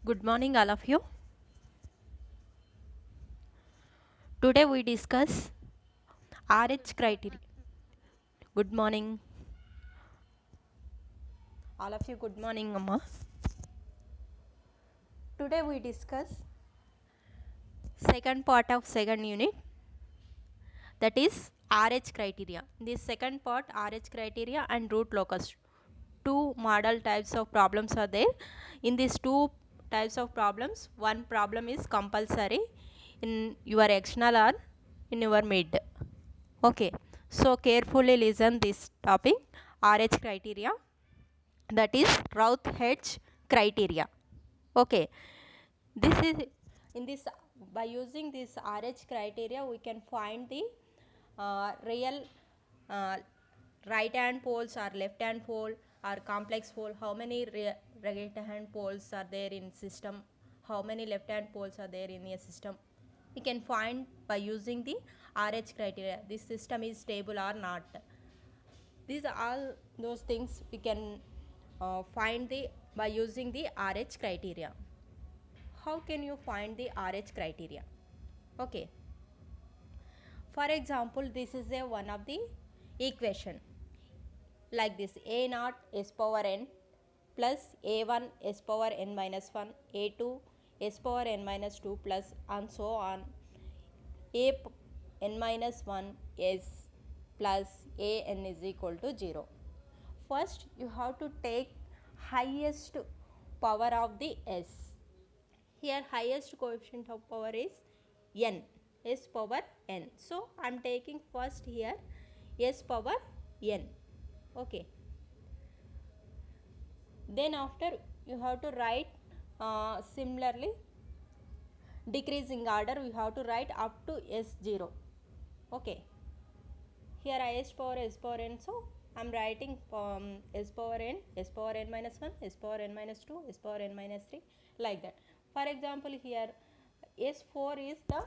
Good morning, all of you. Today we discuss RH criteria. Good morning, all of you. Good morning, Amma. Today we discuss second part of second unit, that is RH criteria. This second part, RH criteria and root locus. Two model types of problems are there. In these two types of problems, one problem is compulsory in your external or in your mid. Okay, so carefully listen this topic, RH criteria, that is Routh-Hedge criteria. Okay, this is in this, by using this RH criteria we can find the real uh, right hand poles or left hand pole or complex pole, how many right hand poles are there in system, how many left hand poles are there in a system, we can find by using the RH criteria. This system is stable or not. These are all those things we can find the by using the RH criteria. How can you find the RH criteria? Okay, for example, this is a one of the equation like this: a naught s power n plus a1 s power n minus 1, a2 s power n minus 2 plus and so on, a n minus 1 s plus a n is equal to 0. First you have to take highest power of the s. Here highest coefficient of power is n, s power n. So I am taking first here s power n. Okay, then after you have to write similarly decreasing order, we have to write up to s0. Okay, here I s power n, so I am writing s power n, s power n minus 1, s power n minus 2, s power n minus 3, like that. For example, here s4 is the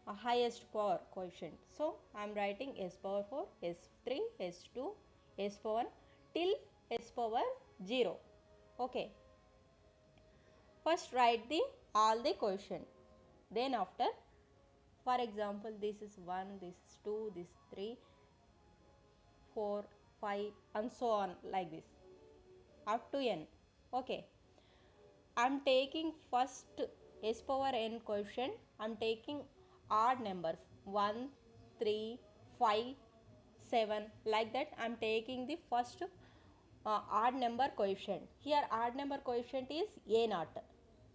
highest power coefficient, so I am writing s power 4, s3, s2, s4 till s power 0. Okay, first write the all the coefficient, then after, for example, this is 1, this is 2, this is 3, 4, 5 and so on, like this up to n. Okay, I am taking first s power n coefficient, I am taking odd numbers 1, 3, 5, 7, like that. I am taking the first odd number coefficient. Here odd number coefficient is a naught,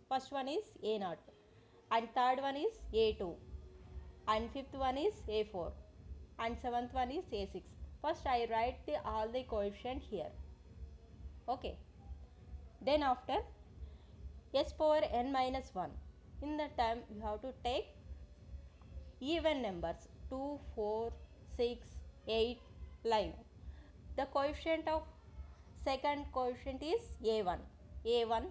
first one is a naught, and third one is a2, and fifth one is a4, and seventh one is a6. First I write the all the coefficient here. Okay, then after s power n minus 1, in that time you have to take even numbers 2, 4, 6, 8, like the coefficient of second coefficient is a1,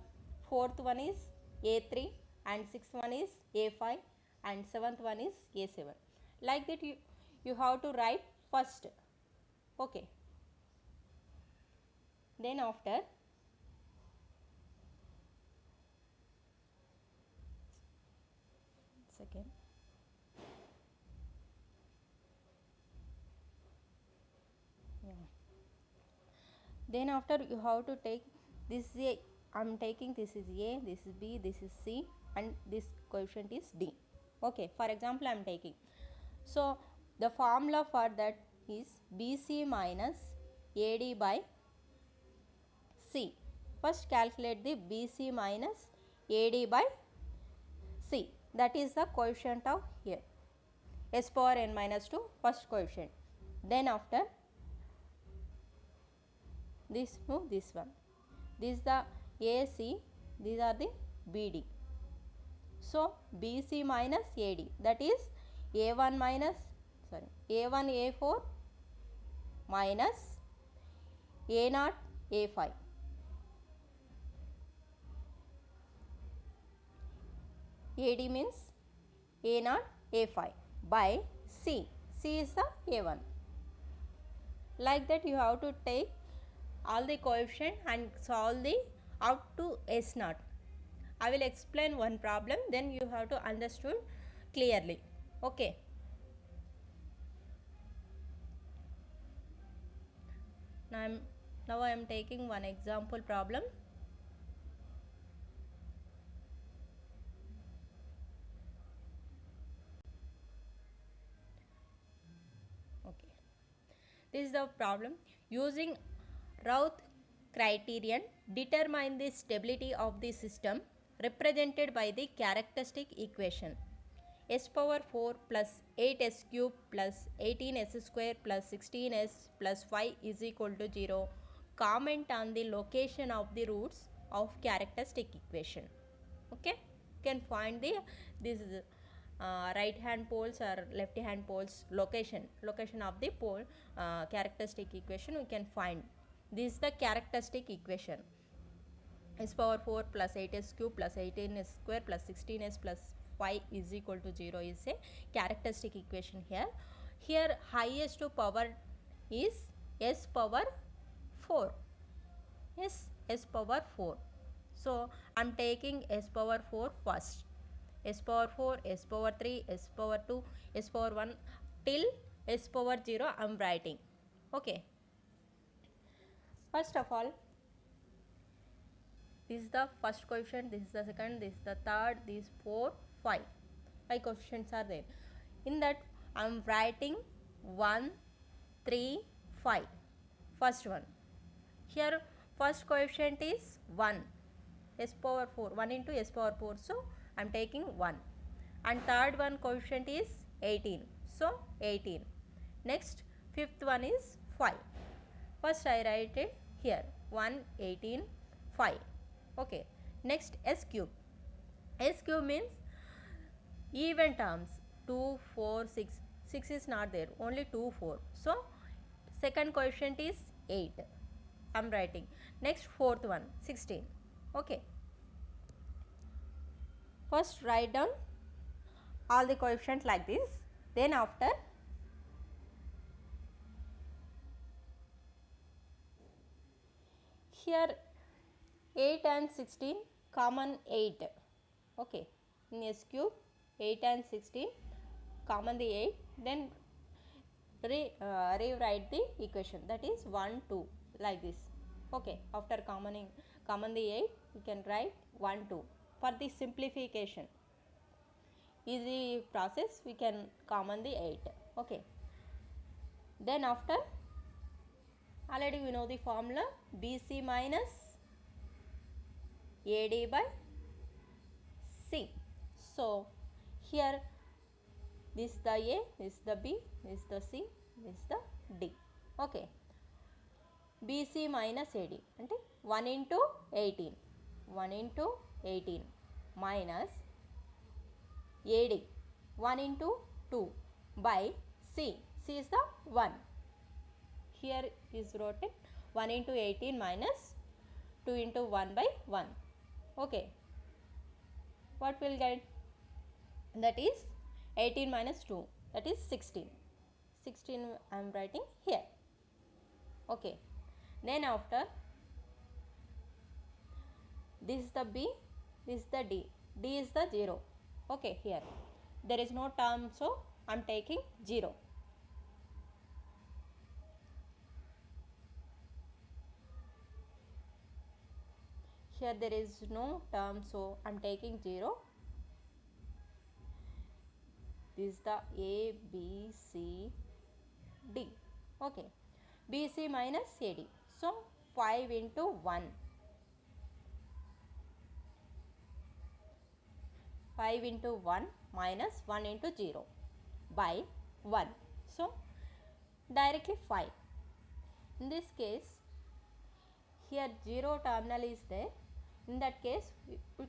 fourth one is a3, and sixth one is a5, and seventh one is a7, like that. You have to write first. Okay, then after second, yeah, then after you have to take this a, I am taking this is a, this is b, this is c, and this coefficient is d. Okay, for example I am taking, so the formula for that is bc minus ad by c. First calculate the bc minus ad by c, that is the coefficient of here s power n minus 2, first coefficient. Then after this move this one, this is the AC, these are the BD. So BC minus AD, that is A1 minus, sorry, A1 A4 minus A0 A5. AD means A0 A5 by C. C is the A1. Like that you have to take all the coefficient and solve the up to S0. I will explain one problem, then you have to understood clearly. Okay. Now I am taking one example problem. Okay. This is the problem. Using Routh criterion, determine the stability of the system represented by the characteristic equation s power 4 plus 8s cube plus 18s square plus 16s plus 5 is equal to 0. Comment on the location of the roots of characteristic equation. Okay, you can find the this is right hand poles or left hand poles location of the pole characteristic equation we can find. This is the characteristic equation. S power 4 plus 8s cube plus 18s square plus 16s plus 5 is equal to 0 is a characteristic equation here. Here highest power is s power 4. S power 4. So I am taking s power 4 first. S power 4, s power 3, s power 2, s power 1 till s power 0 I am writing. Okay. First of all, this is the first coefficient, this is the second, this is the third, this 4, 5. 5 coefficients are there. In that I am writing 1, 3, 5. First one. Here first coefficient is 1. S power 4. 1 into s power 4. So I am taking 1. And third one coefficient is 18. So 18. Next fifth one is 5. First I write it here 1, 18, 5. Okay. Next s cube. S cube means even terms 2, 4, 6. 6 is not there, only 2, 4. So second coefficient is 8. I am writing. Next fourth one 16. Okay. First write down all the coefficients like this. Then after here 8 and 16 common 8. Okay. In s cube 8 and 16 common the 8. Then rewrite the equation, that is 1, 2 like this. Okay. After common the 8 you can write 1, 2 for the simplification. Easy process, we can common the 8. Okay. Then after already we know the formula BC minus AD by C. So here this is the A, this is the B, this is the C, this is the D. Okay. BC minus AD అంటే 1 into 18. 1 into 18 minus AD 1 into 2 by C. C is the 1. Here is written 1 into 18 minus 2 into 1 by 1. Okay. What will get? That is 18 minus 2, that is 16. 16 I am writing here. Okay. Then after this is the B, this is the D. D is the 0. Okay, here there is no term, so I am taking 0. Here there is no term, so I am taking 0. This is the A, B, C, D. Okay. BC minus AD. So 5 into 1. 5 into 1 minus 1 into 0 by 1. So directly 5. In this case, here 0 terminal is there. In that case, we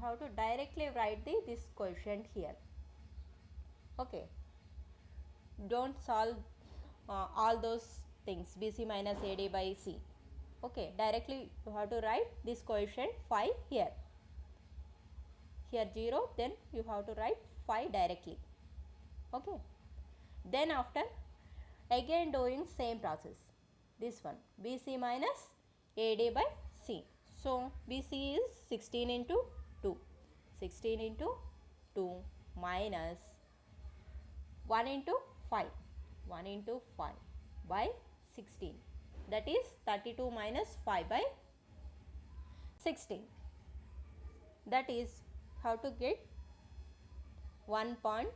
have to directly write this coefficient here. Okay. Don't solve all those things, BC minus AD by C. Okay. Directly you have to write this coefficient 5 here. Here 0, then you have to write 5 directly. Okay. Then after again doing same process. This one BC minus AD by C. So BC is 16 into 2. 16 into 2 minus 1 into 5. 1 into 5 by 16. That is 32 minus 5 by 16. That is how to get 1.7.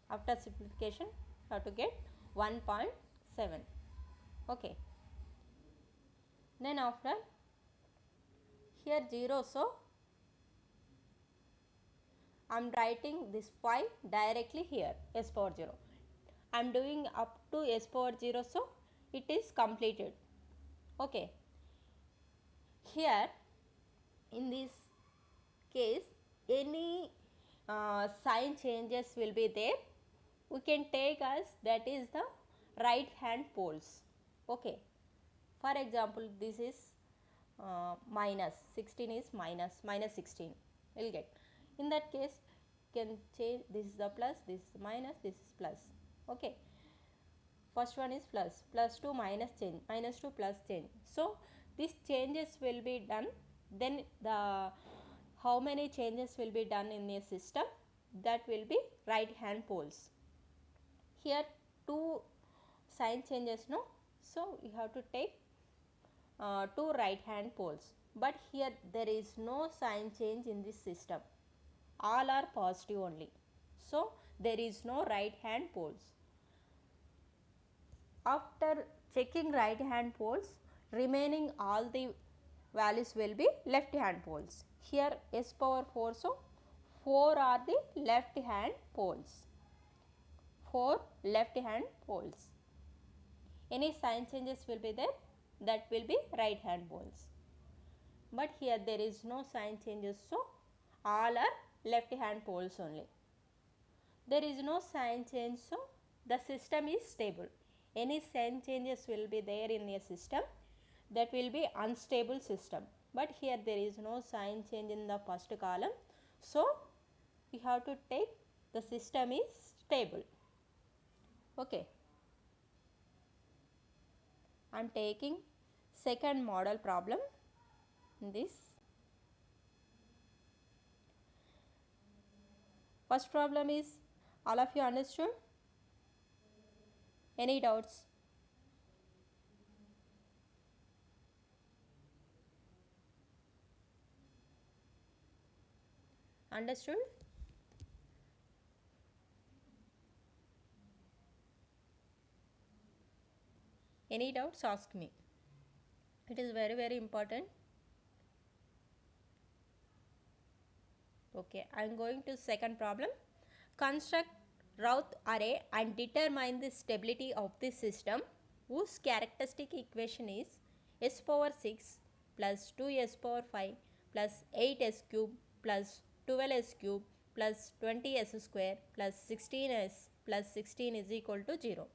After simplification, how to get 1.7. Okay. Then after here 0, so I am writing this 5 directly here, s power 0. I am doing up to s power 0, so it is completed. Okay. Here in this case, any sign changes will be there. We can take as that is the right hand poles. Okay. For example, this is minus 16 is minus 16 will get. In that case, can change, this is the plus, this is minus, this is plus. Okay. First one is plus 2 minus change, minus 2 plus change. So these changes will be done. Then the how many changes will be done in a system, that will be right hand poles. Here two sign changes, no, so you have to take two right hand poles, but here there is no sign change in this system, all are positive only, so there is no right hand poles. After checking right hand poles, remaining all the values will be left hand poles. Here s power 4, so 4 are the left hand poles. 4 left hand poles. Any sign changes will be there, that will be right hand poles. But here there is no sign changes, so all are left hand poles only. There is no sign change, so the system is stable. Any sign changes will be there in a system, that will be unstable system. But here there is no sign change in the first column, so we have to take the system is stable. Okay. I am taking second model problem in this. First problem is, all of you understood? Any doubts? Understood? Any doubts, ask me. It is very important. Okay, I am going to second problem. Construct Routh array and determine the stability of the system whose characteristic equation is s power 6 plus 2s power 5 plus 8s cube plus 12s cube plus 20s square plus 16s plus 16 is equal to 0.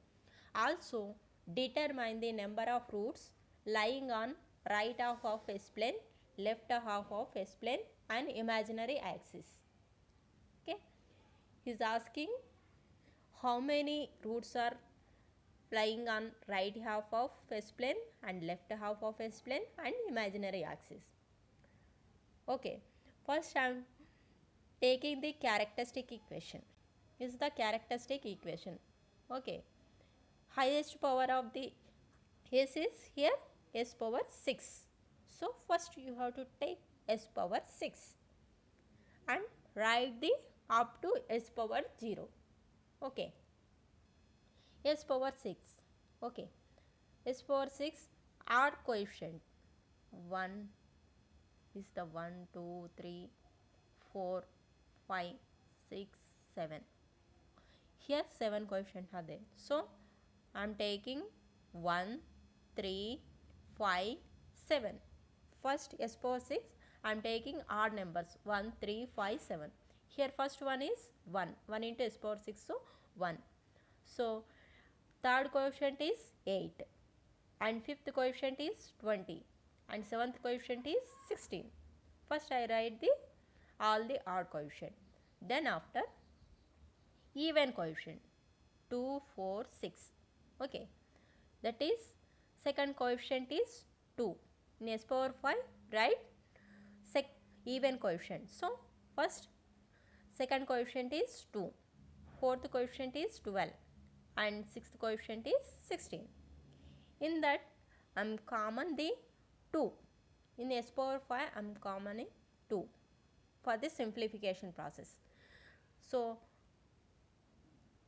Also, determine the number of roots lying on right half of S plane, left half of S plane and imaginary axis. Okay. He is asking how many roots are lying on right half of S plane and left half of S plane and imaginary axis. Okay. First I am taking the characteristic equation. This is the characteristic equation. Okay. Highest power of the s is here s power 6. So first you have to take s power 6 and write the up to s power 0. Okay. S power 6. Okay. S power 6 odd coefficient. 1 is the 1, 2, 3, 4, 5, 6, 7. Here 7 coefficients are there. So I am taking 1, 3, 5, 7. First s power 6, I am taking odd numbers 1, 3, 5, 7. Here first one is 1. 1 into s power 6, so 1. So third coefficient is 8 and fifth coefficient is 20 and seventh coefficient is 16. First I write the all the odd coefficient. Then after even coefficient 2, 4, 6. Okay. That is second coefficient is 2. In s power 5 write even coefficient. So first second coefficient is 2, fourth coefficient is 12, and sixth coefficient is 16. In that I am common the 2. In s power 5 I am commoning 2 for the simplification process. So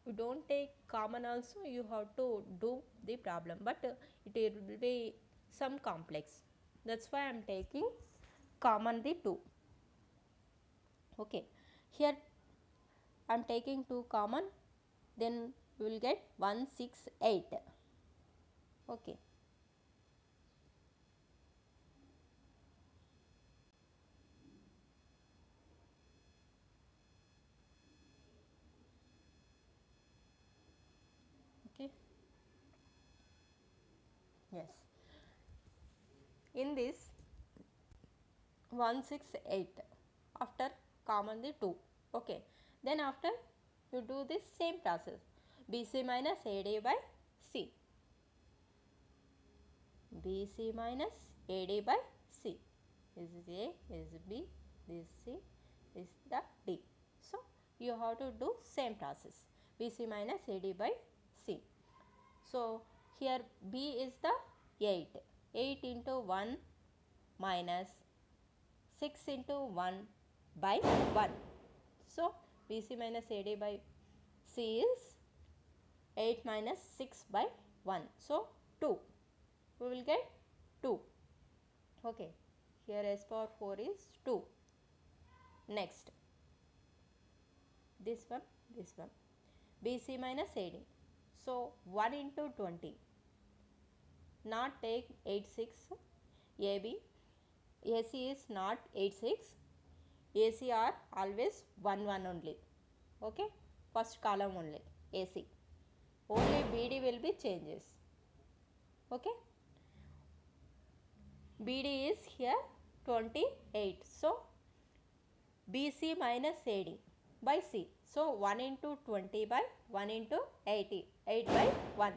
you don't take common also, you have to do the problem, but it will be some complex. That's why I am taking common the 2. Okay, here I am taking 2 common, then we will get 168. Okay. Okay. Yes. In this 168 after common the 2. Okay, then after you do this same process, BC minus AD by C, BC minus AD by C. This is A, this is B, this is C, this is the D. So you have to do same process, BC minus AD by C. So here B is the 8, 8 into 1 minus 6 into 1 by 1. So BC minus AD by C is 8 minus 6 by 1. So 2. We will get 2. Okay. Here s power 4 is 2. Next. This one, this one. BC minus AD. So 1 into 20. Not take 8 6. AB. AC is not 8 6. AC are always 1 1 only. Okay, first column only AC. Only BD will be changes. Okay, BD is here 28. So BC minus AD by C. So 1 into 20 by 1 into 80. 8 by 1.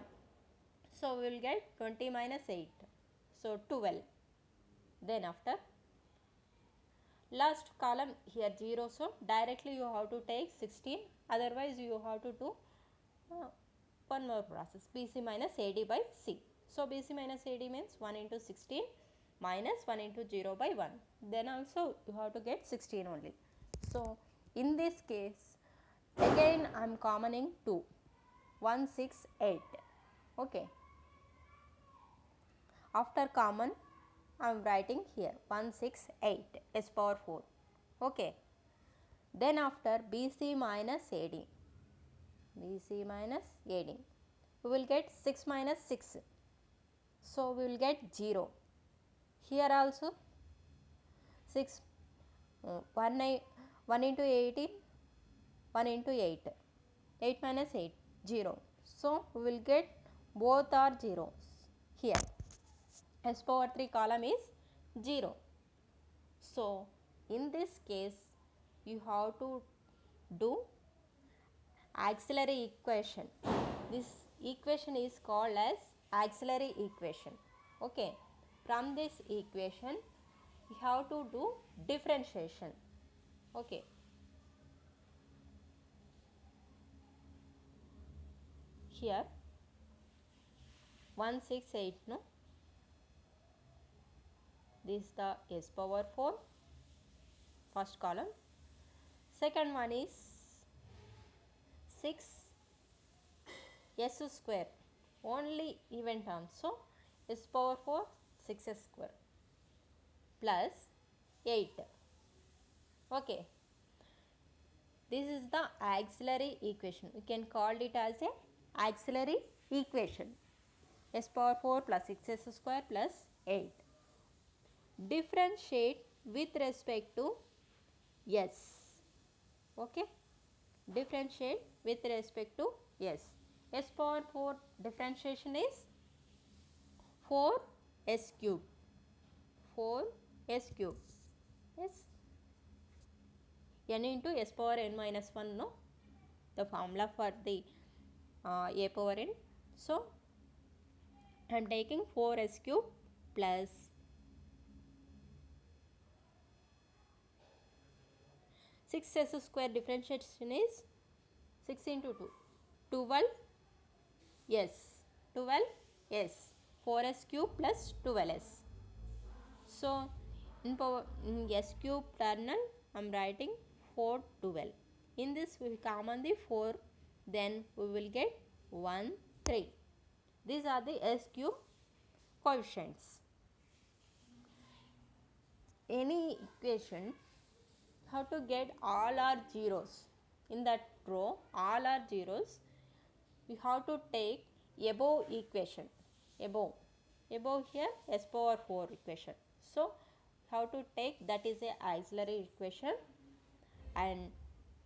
So we will get 20 minus 8. So 12. Then after last column here 0, so directly you have to take 16, otherwise you have to do one more process, BC minus AD by C. So BC minus AD means 1 into 16 minus 1 into 0 by 1, then also you have to get 16 only. So in this case again I am commoning 2, 168. Okay, after common I am writing here 168 s power 4. Okay, then after BC minus AD, BC minus AD, we will get 6 minus 6. So we will get 0. Here also 6, 1 into 18, 1 into 8, 8 minus 8, 0. So we will get both are zeros here. S power 3 column is 0. So in this case you have to do auxiliary equation. This equation is called as auxiliary equation. Okay, from this equation you have to do differentiation. Okay, here 168, no, this is the s power 4 first column. Second one is 6 s square, only even term. So s power 4 6s square plus 8. Okay, this is the auxiliary equation. We can call it as a auxiliary equation. S power 4 plus 6s square plus 8. Differentiate with respect to s. Okay, differentiate with respect to s. S power 4 differentiation is 4s cube. 4s cube. Yes. N into s power n minus 1, no, the formula for the a power n. So I am taking 4s cube plus 6s square differentiation is 6 into 2. 12 s. 12 s. 4s cube plus 12s. So in power in s cube terminal I am writing 412. In this we common the 4, then we will get 1 3. These are the s cube coefficients. Any equation how to get all our zeros in that row, all are zeros, we have to take above equation, above here s power 4 equation. So how to take that is a auxiliary equation, and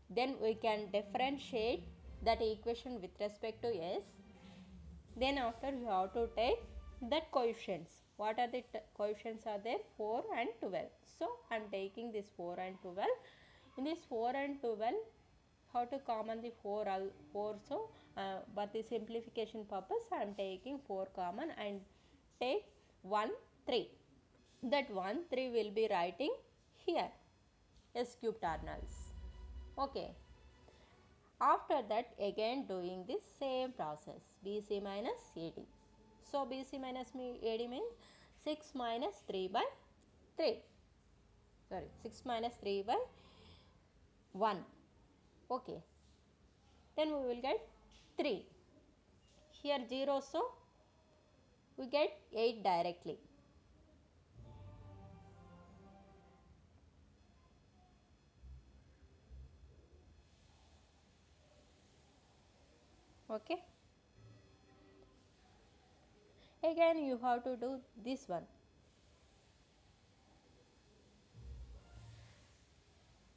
then we can differentiate that equation with respect to s. Then after you have to take that coefficients. What are the coefficients are there? 4 and 12. So I am taking this 4 and 12. In this 4 and 12, how to common the 4 so but the simplification purpose I am taking 4 common and take 1 3. That 1 3 will be writing here s cube terminals. Okay. After that again doing the same process, BC minus AD. So BC minus AD means 6 minus 3 by 3. Sorry, 6 minus 3 by 1. Okay. Then we will get 3. Here 0, so we get 8 directly. Okay. Again you have to do this one.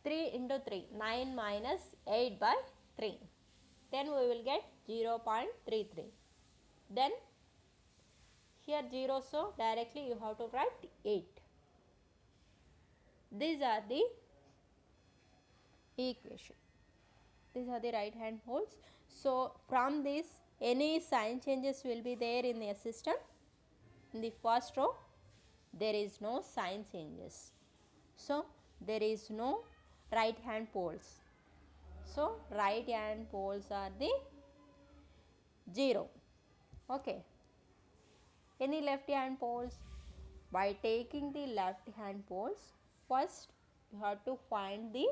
3 into 3, 9 minus 8 by 3. Then we will get 0.33. Then here 0, so directly you have to write 8. These are the equation. These are the right hand poles. So from this any sign changes will be there in the system. In the first row there is no sign changes. So there is no right hand poles. So right hand poles are the 0. Okay. Any left hand poles? By taking the left hand poles, first you have to find the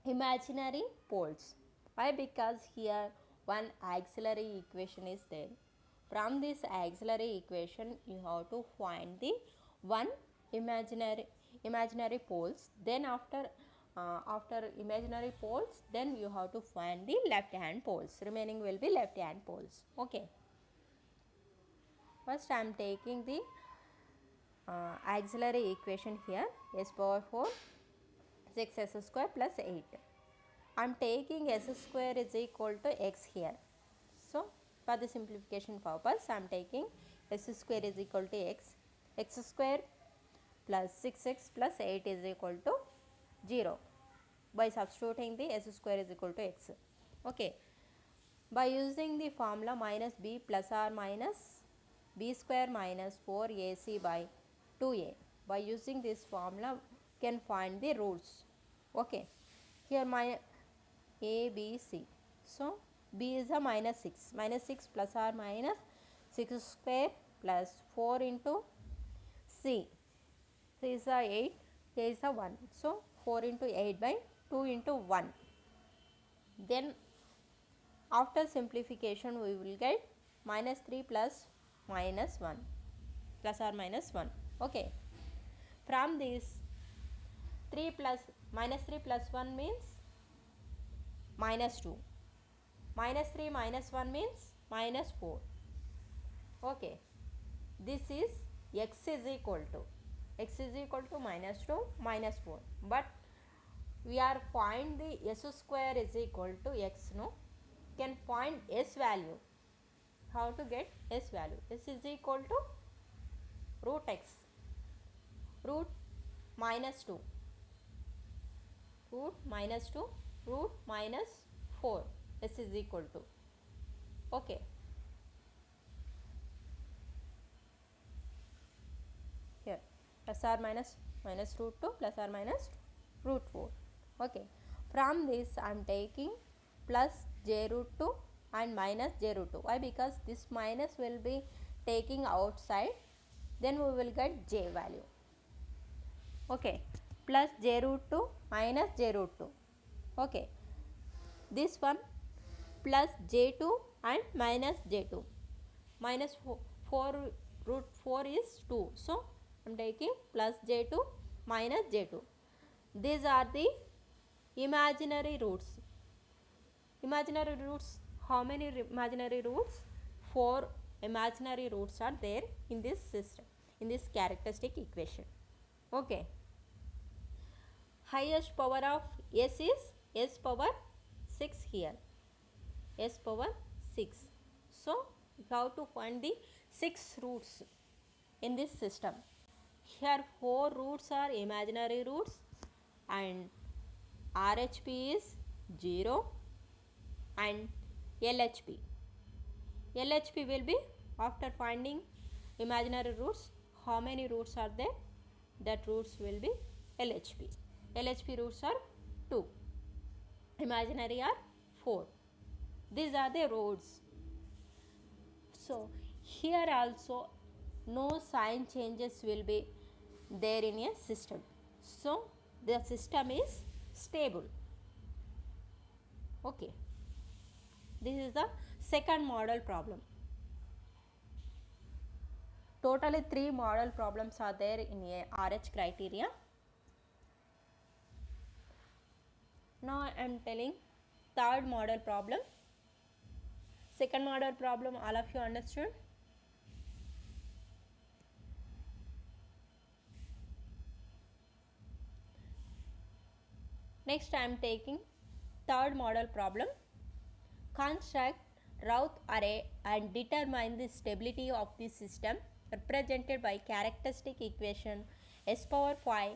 imaginary poles. Why? Because here one auxiliary equation is there. From this auxiliary equation you have to find the one imaginary poles. Then after imaginary poles, then you have to find the left hand poles. Remaining will be left hand poles. Okay. First I am taking the auxiliary equation here, s power 4 6s square plus 8. I am taking s square is equal to x here. So for the simplification purpose I am taking s square is equal to x. X square plus 6x plus 8 is equal to 0 by substituting the s square is equal to x. Okay. By using the formula minus b plus or minus b square minus 4ac by 2a. By using this formula can find the roots. Okay. Here my a, b, c. So b is a minus 6. Minus 6 plus or minus 6 square plus 4 into c. C is a 8. A is a 1. So 4 into 8 by 2 into 1. Then after simplification we will get minus 3 plus minus 1 plus or minus 1. Okay. From this 3 plus minus 3 plus 1 means minus 2. Minus 3 minus 1 means minus 4. Okay. This is x is equal to minus 2 minus 4. But we are find the s square is equal to x, no? Can find s value. How to get s value? S is equal to root x, root minus 2, root minus 2, root minus 4. S is equal to. Okay. Here plus or minus root 2 plus or minus root 4. Okay, from this I am taking plus j root 2 and minus j root 2. Why? Because this minus will be taking outside, then we will get j value. Okay, plus j root 2 minus j root 2. Okay, this one plus j2 and minus j2. Minus 4 root 4 is 2. So, I am taking plus j2 minus j2. These are the imaginary roots. Imaginary roots, how many imaginary roots? 4 imaginary roots are there in this system, in this characteristic equation. Okay. Highest power of s is s power 6 here. S power 6. So, you have to find the 6 roots in this system. Here 4 roots are imaginary roots and RHP is 0 and LHP. LHP will be, after finding imaginary roots, how many roots are there? That roots will be LHP. LHP roots are 2. Imaginary are 4. These are the roads. So, here also no sign changes will be there in a system. So, the system is stable. Okay. This is the second model problem. Totally 3 model problems are there in a RH criteria. Now I am telling third model problem. Second model problem all of you understood? Next I am taking third model problem. Construct Routh array and determine the stability of the system represented by characteristic equation s power 5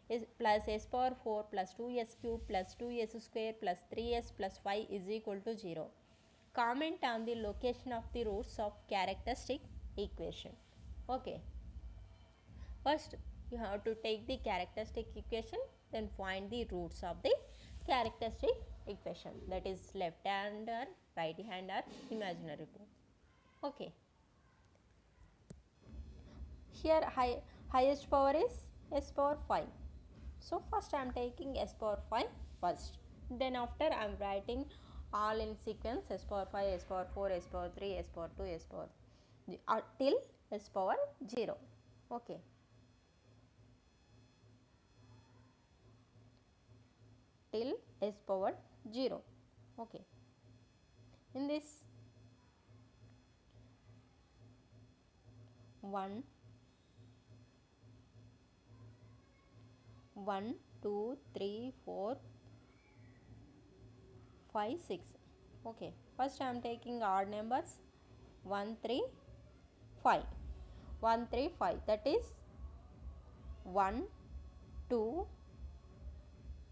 is plus s power 4 plus 2s cube plus 2s square plus 3s plus 5 is equal to 0. Comment on the location of the roots of characteristic equation. Okay. First, you have to take the characteristic equation, then find the roots of the characteristic equation, that is left hand or right hand or imaginary root. Okay. Here highest power is s power 5. So, first I am taking s power 5 first. Then after I am writing all in sequence s power 5, s power 4, s power 3, s power 2, s power till s power 0. Okay. Till s power 0. Okay. In this 1, 2, 3, 4, 5, 6. Okay. First I am taking odd numbers 1, 3, 5. 1, 3, 5. That is 1, 2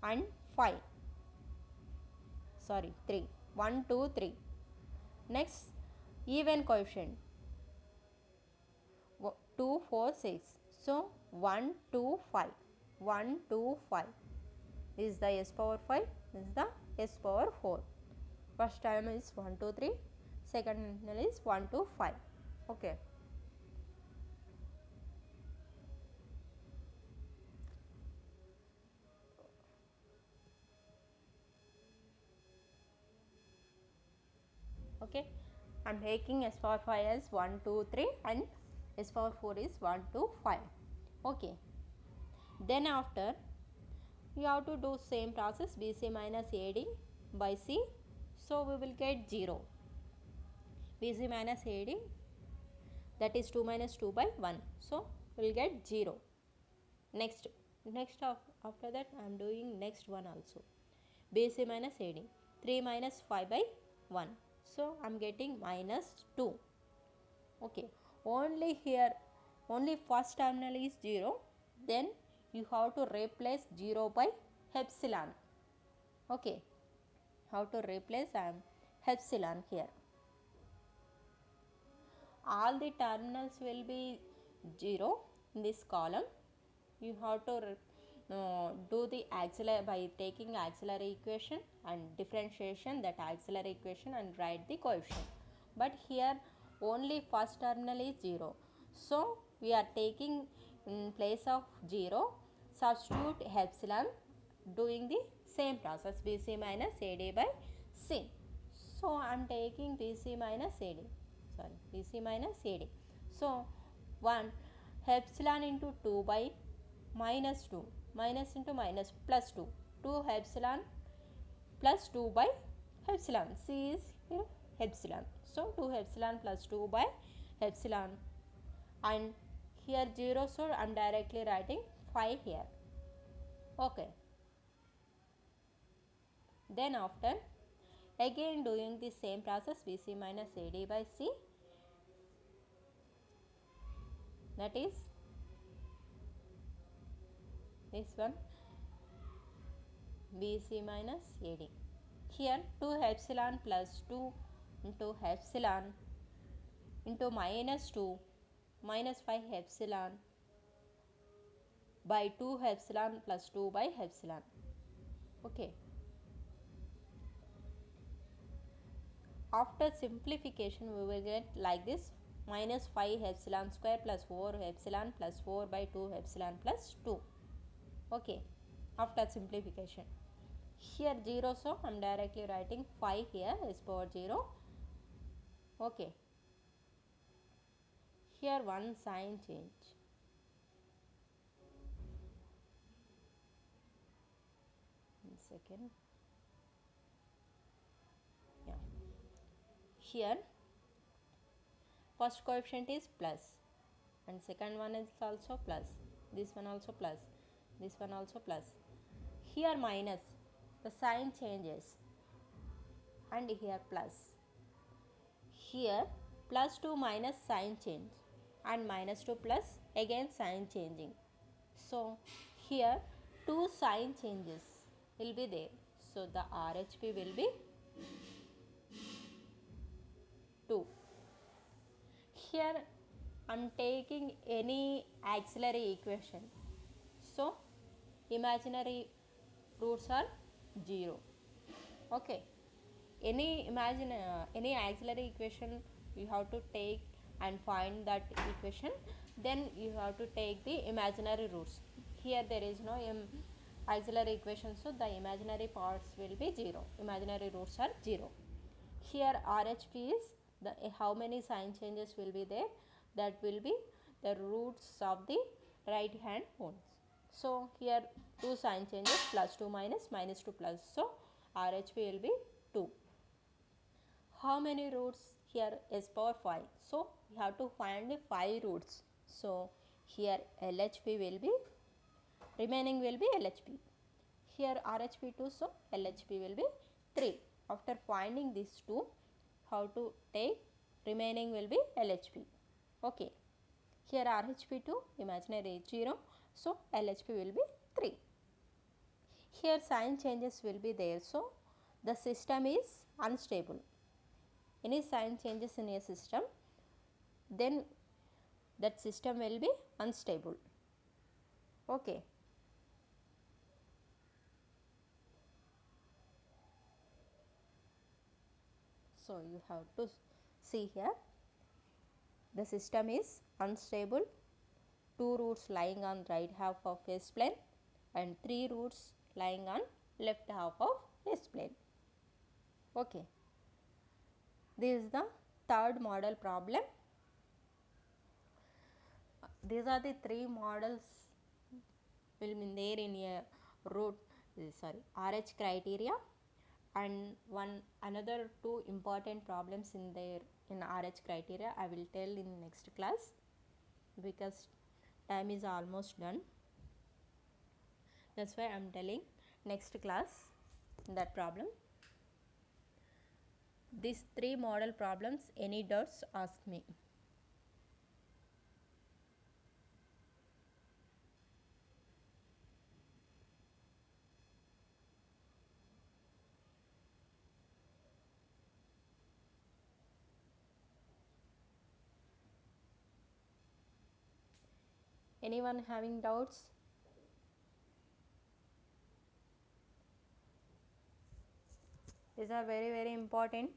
and 5. Sorry, 3. 1, 2, 3. Next, even coefficient 2, 4, 6. So, 1, 2, 5. 1, 2, 5. This is the s power 5. This is the s power 4. First term is 1, 2, 3. Second is 1, 2, 5. Okay. Okay. I am taking s power 5 as 1, 2, 3 and s power 4 is 1, 2, 5. Okay. Then after you have to do same process BC minus AD by C. So, we will get 0. BC minus AD, that is 2 minus 2 by 1. So, we will get 0. Next after that I am doing next one also. BC minus AD, 3 minus 5 by 1. So, I am getting minus 2. Okay. Only here, only first terminal is 0. Then you have to replace 0 by epsilon. Okay. How to replace epsilon here. All the terminals will be 0 in this column. You have to do the auxiliary by taking auxiliary equation and differentiation that auxiliary equation and write the coefficient. But here only first terminal is 0. So we are taking in place of 0, substitute epsilon, doing the same process BC minus AD by C. So I am taking BC minus AD, sorry, BC minus AD. So 1 epsilon into 2 by minus 2, minus into minus plus 2, 2 epsilon plus 2 by epsilon, C is here epsilon. So 2 epsilon plus 2 by epsilon, and here 0, so I am directly writing 5 here. Okay. Then after again doing the same process BC minus AD by C, that is this one BC minus AD. Here 2 epsilon plus 2 into epsilon into minus 2 minus 5 epsilon by 2 epsilon plus 2 by epsilon. Okay. After simplification we will get like this, minus 5 epsilon square plus 4 epsilon plus 4 by 2 epsilon plus 2. Okay. After simplification, here 0, so I am directly writing 5 here is power 0. Okay. Here one sign change. One second. Yeah. Here first coefficient is plus and second one is also plus, this one also plus, this one also plus. Here minus, the sign changes, and here plus. Here plus 2 minus sign change and minus 2 plus again sign changing. So here 2 sign changes will be there. So the RHP will be 2. Here I am taking any auxiliary equation. So imaginary roots are 0. Okay. Any auxiliary equation you have to take and find that equation, then you have to take the imaginary roots. Here there is no auxiliary equation, so the imaginary parts will be 0, imaginary roots are 0. Here RHP is the how many sign changes will be there, that will be the roots of the right hand ones. So here 2 sign changes, plus 2 minus, minus 2 plus, so RHP will be 2. How many roots? Here is power 5, so we have to find the 5 roots. So here LHP will be, remaining will be LHP. Here RHP 2, so LHP will be 3. After finding these 2, how to take, remaining will be LHP. Okay. Here RHP 2, imaginary 0, so LHP will be 3. Here sign changes will be there, so the system is unstable. Any sign changes in a system, then that system will be unstable. Okay. So you have to see here, the system is unstable, 2 roots lying on right half of S plane and 3 roots lying on left half of S plane. Okay. This is the third model problem. These are the 3 models will be there in a root, RH criteria, and another 2 important problems in there in RH criteria I will tell in next class, because time is almost done. That's why I am telling next class that problem. These 3 model problems, any doubts, ask me. Anyone having doubts? These are very very important.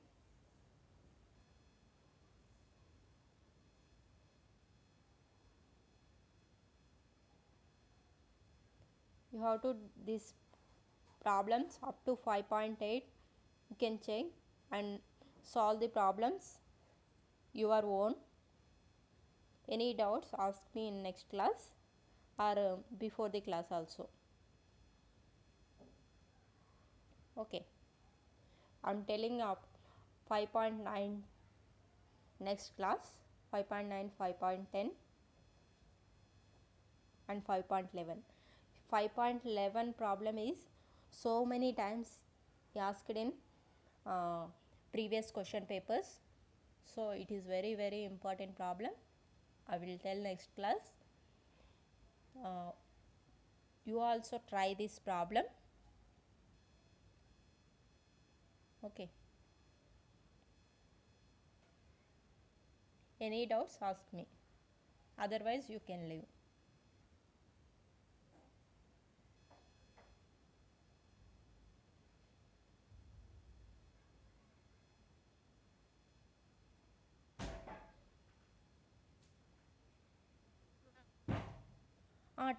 You have to these problems up to 5.8 you can check and solve the problems your own. Any doubts, ask me in next class or before the class also. Okay, I'm telling up 5.9 next class, 5.9, 5.10 and 5.11. 5.11 problem is so many times asked in uh, previous question papers, so it is very very important problem. I will tell next class. You also try this problem. Okay, any doubts, ask me, otherwise you can leave.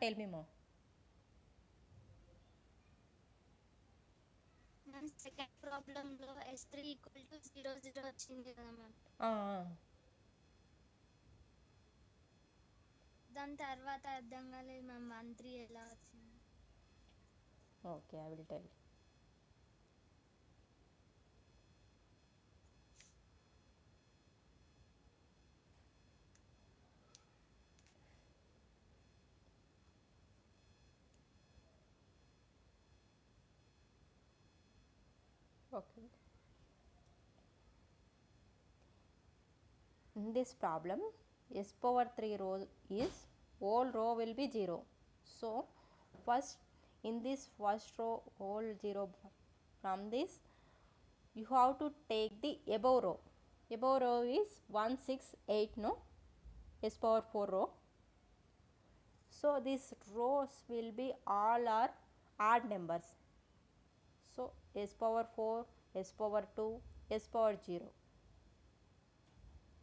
Tell me more. Ma'am second ప్రాబ్లంలో S3 equal to 0 0 వచ్చింది కదా ma'am. దాని తర్వాత అర్థం కాలేదు ma'am 1 3 ఎలా వచ్చింది. Okay, I will tell. Okay, in this problem s power 3 row is whole row will be 0. So first in this first row whole 0, from this you have to take the above row. Above row is 1 6 8, no, s power 4 row. So these rows will be all are odd numbers. So s power 4, s power 2, s power 0.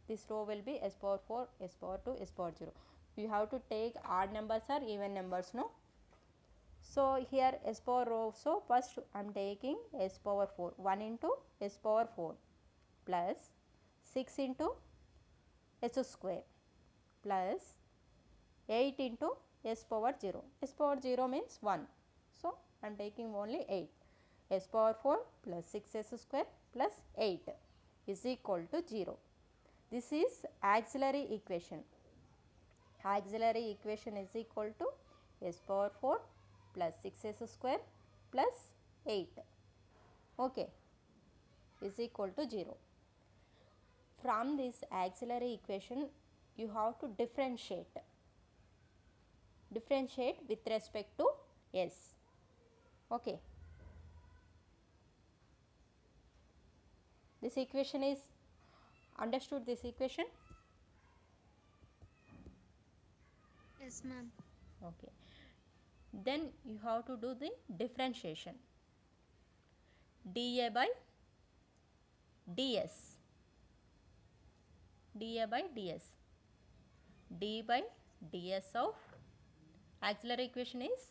This row will be s power 4, s power 2, s power 0. You have to take odd numbers or even numbers, no. So here s power row, so first I am taking s power 4, 1 into s power 4 plus 6 into s square plus 8 into s power 0. S power 0 means 1. So I am taking only 8. S power 4 plus 6s square plus 8 is equal to 0. This is auxiliary equation. Auxiliary equation is equal to s power 4 plus 6s square plus 8. Okay, is equal to 0. From this auxiliary equation you have to differentiate with respect to s. Okay, this equation is understood, this equation. Yes ma'am. Okay, then you have to do the differentiation. dA by ds, dA by ds, d by ds of auxiliary equation is,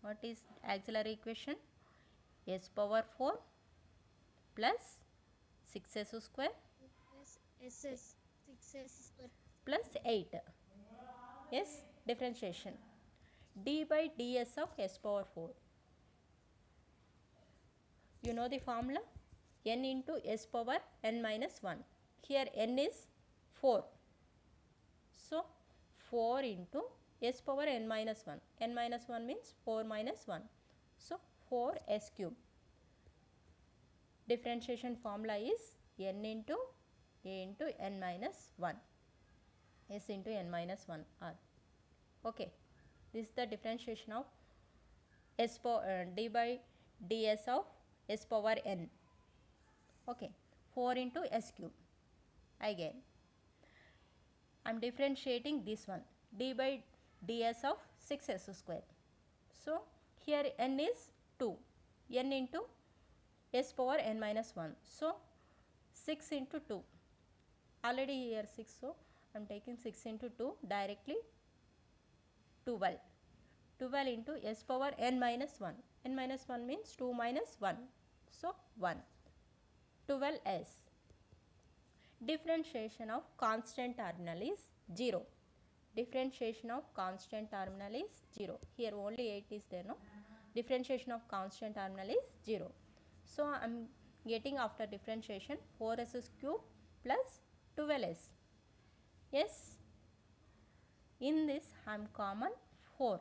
what is auxiliary equation? S power 4 plus 6s square is 6s square plus 8. Yes, differentiation. d by ds of s power 4. You know the formula? N into s power n minus 1. Here n is 4. So 4 into s power n minus 1. N minus 1 means 4 minus 1. So 4s cube. Differentiation formula is n into a into n minus 1. S into n minus 1 r. Okay, this is the differentiation of s power d by ds of s power n. Okay, 4 into s cube. Again I am differentiating this one, d by ds of 6s square. So here n is 2, n into s power n minus 1. So 6 into 2, already here 6, so I am taking 6 into 2 directly 12. 12 into s power n minus 1. N minus 1 means 2 minus 1. So 1. 12s. Differentiation of constant terminal is 0. Differentiation of constant terminal is 0. Here only 8 is there, no? Differentiation of constant terminal is 0. So I am getting after differentiation 4s cube plus 12s. Yes. In this I am common 4.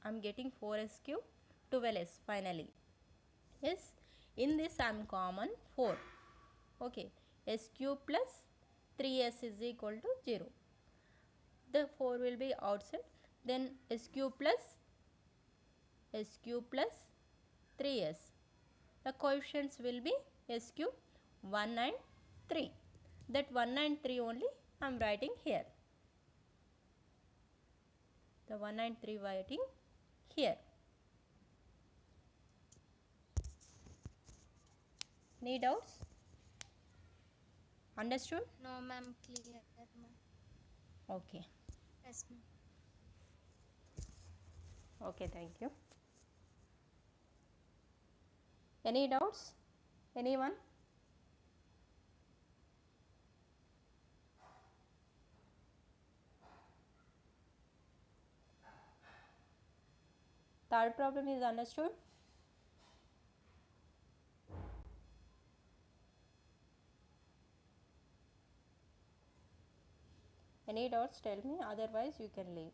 I am getting 4s cube 12s finally. Yes. In this I am common 4. Okay. S cube plus 3s is equal to 0. The 4 will be outside. Then s cube plus 3s. The coefficients will be s cube 1 and 3. That 1 and 3 only I am writing here. The 1 and 3 writing here. Any doubts? Understood? No, ma'am, clear, ma'am. Okay. Yes, ma'am. Okay, thank you. Any doubts? Anyone? Third problem is understood? Any doubts, tell me, otherwise you can leave.